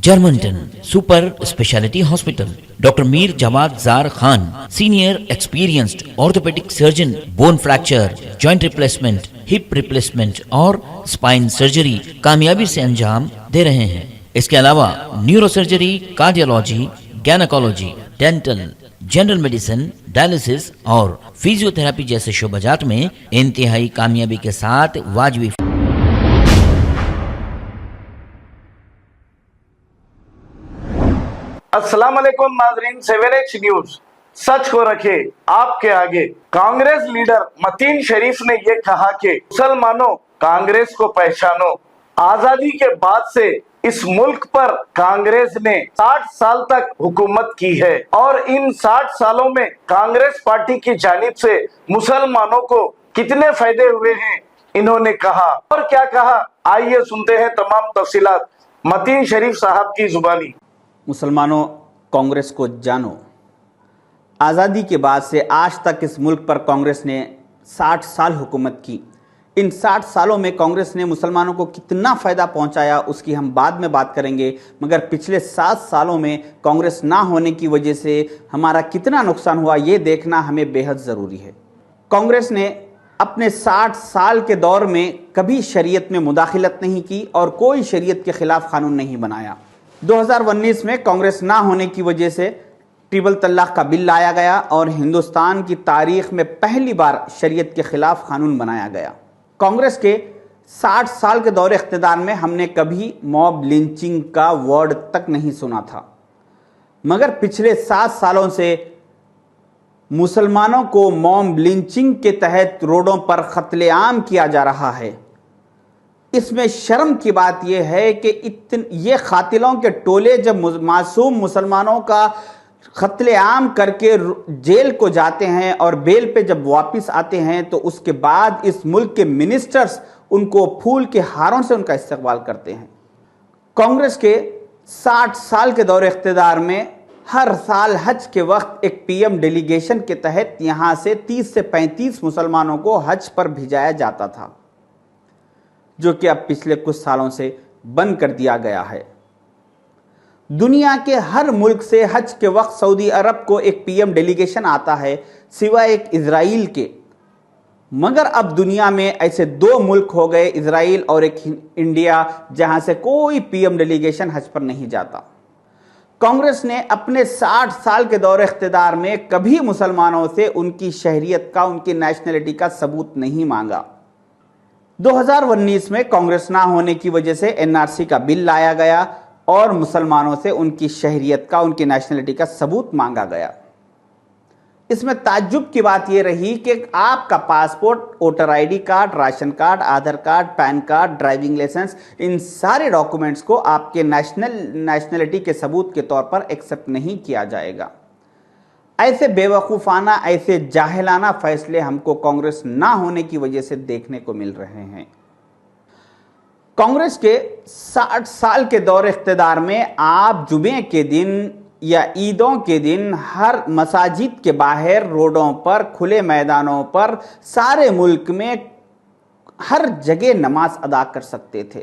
Germantown Super Speciality Hospital. Dr. Mir Jawad Zar Khan, senior experienced orthopedic surgeon, bone fracture, joint replacement, hip replacement اور spine surgery کامیابی سے انجام دے رہے ہیں. اس کے علاوہ neurosurgery, cardiology, gynaecology, dental, general medicine, dialysis اور فزیو تھراپی جیسے شعبات میں انتہائی کامیابی کے ساتھ واجبی. السلام علیکم ناظرین، 7H نیوز سچ کو رکھے آپ کے آگے. کانگریس لیڈر متین شریف نے یہ کہا کہ مسلمانوں کانگریس کو پہچانو. آزادی کے بعد سے اس ملک پر کانگریس نے 60 سال تک حکومت کی ہے اور ان 60 سالوں میں کانگریس پارٹی کی جانب سے مسلمانوں کو کتنے فائدے ہوئے ہیں انہوں نے کہا. اور کیا کہا آئیے سنتے ہیں تمام تفصیلات متین شریف صاحب کی زبانی. مسلمانوں کانگریس کو جانو. آزادی کے بعد سے آج تک اس ملک پر کانگریس نے 60 سال حکومت کی. ان 60 سالوں میں کانگریس نے مسلمانوں کو کتنا فائدہ پہنچایا اس کی ہم بعد میں بات کریں گے، مگر پچھلے 7 سالوں میں کانگریس نہ ہونے کی وجہ سے ہمارا کتنا نقصان ہوا یہ دیکھنا ہمیں بے حد ضروری ہے. کانگریس نے اپنے 60 سال کے دور میں کبھی شریعت میں مداخلت نہیں کی اور کوئی شریعت کے خلاف قانون نہیں بنایا. 2019 میں کانگریس نہ ہونے کی وجہ سے ٹرپل طلاق کا بل لایا گیا اور ہندوستان کی تاریخ میں پہلی بار شریعت کے خلاف قانون بنایا گیا. کانگریس کے 60 سال کے دور اقتدار میں ہم نے کبھی موب لنچنگ کا ورڈ تک نہیں سنا تھا، مگر پچھلے 7 سالوں سے مسلمانوں کو موب لنچنگ کے تحت روڈوں پر قتل عام کیا جا رہا ہے. اس میں شرم کی بات یہ ہے کہ یہ قاتلوں کے ٹولے جب معصوم مسلمانوں کا قتل عام کر کے جیل کو جاتے ہیں اور بیل پہ جب واپس آتے ہیں تو اس کے بعد اس ملک کے منسٹرز ان کو پھول کے ہاروں سے ان کا استقبال کرتے ہیں. کانگریس کے 60 سال کے دور اقتدار میں ہر سال حج کے وقت ایک پی ایم ڈیلیگیشن کے تحت یہاں سے 30 سے 35 مسلمانوں کو حج پر بھیجایا جاتا تھا، جو کہ اب پچھلے کچھ سالوں سے بند کر دیا گیا ہے. دنیا کے ہر ملک سے حج کے وقت سعودی عرب کو ایک پی ایم ڈیلیگیشن آتا ہے سوائے ایک اسرائیل کے، مگر اب دنیا میں ایسے 2 ملک ہو گئے، اسرائیل اور ایک انڈیا، جہاں سے کوئی پی ایم ڈیلیگیشن حج پر نہیں جاتا. کانگریس نے اپنے 60 سال کے دور اقتدار میں کبھی مسلمانوں سے ان کی شہریت کا، ان کی نیشنلٹی کا ثبوت نہیں مانگا. 2019 میں کانگریس نہ ہونے کی وجہ سے NRC کا بل لایا گیا اور مسلمانوں سے ان کی شہریت کا، ان کی نیشنلٹی کا ثبوت مانگا گیا. اس میں تعجب کی بات یہ رہی کہ آپ کا passport, voter I D card, ration card, Aadhaar card, PAN card, driving licence, ان سارے ڈاکومنٹس کو آپ کے نیشنلٹی کے ثبوت کے طور پر ایکسپٹ نہیں کیا جائے گا. ایسے بے وقوفانہ، ایسے جاہلانہ فیصلے ہم کو کانگریس نہ ہونے کی وجہ سے دیکھنے کو مل رہے ہیں. کانگریس کے 60 سال کے دور اقتدار میں آپ جمعے کے دن یا عیدوں کے دن ہر مساجد کے باہر، روڈوں پر، کھلے میدانوں پر، سارے ملک میں ہر جگہ نماز ادا کر سکتے تھے.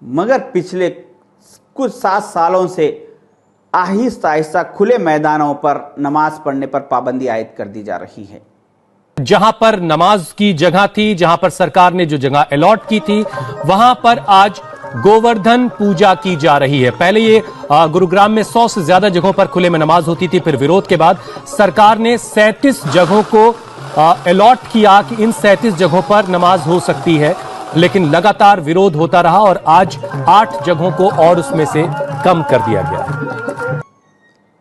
مگر پچھلے کچھ 7 سالوں سے آہستہ آہستہ کھلے میدانوں پر نماز پڑھنے پر پابندی عائد کر دی جا رہی ہے. جہاں پر نماز کی جگہ تھی، جہاں پر سرکار نے جو جگہ الاٹ کی تھی، وہاں پر آج گووردھن پوجا کی جا رہی ہے. پہلے یہ گروگرام میں 100 سے زیادہ جگہوں پر کھلے میں نماز ہوتی تھی، پھر ویرودھ کے بعد سرکار نے 37 جگہوں کو الاٹ کیا کہ ان 37 جگہوں پر نماز ہو سکتی ہے، لیکن لگاتار ویرودھ ہوتا رہا اور آج 8 جگہوں کو اور اس میں سے کم کر دیا گیا.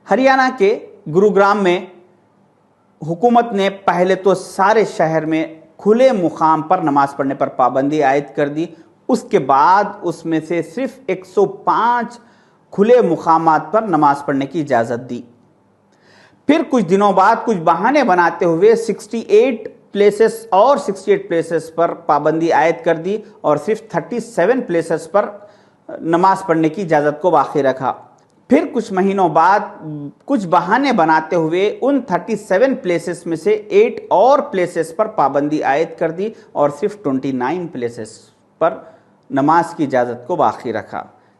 ہریانہ کے گروگرام میں حکومت نے پہلے تو سارے شہر میں کھلے مقام پر نماز پڑھنے پر پابندی عائد کر دی. اس کے بعد اس میں سے صرف 105 کھلے مقامات پر نماز پڑھنے کی اجازت دی. پھر کچھ دنوں بعد کچھ بہانے بناتے ہوئے 68 پلیسز پر پابندی عائد کر دی اور صرف 37 پلیسز پر نماز پڑھنے کی اجازت کو باقی رکھا. پھر کچھ مہینوں بعد کچھ بہانے بناتے ہوئے ان 37 پلیسز میں سے 8 اور پلیسز پر پابندی عائد کر دی اور صرف 29 پلیسز پر نماز کی اجازت کو باقی رکھا.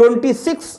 26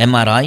MRI,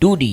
2D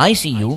ICU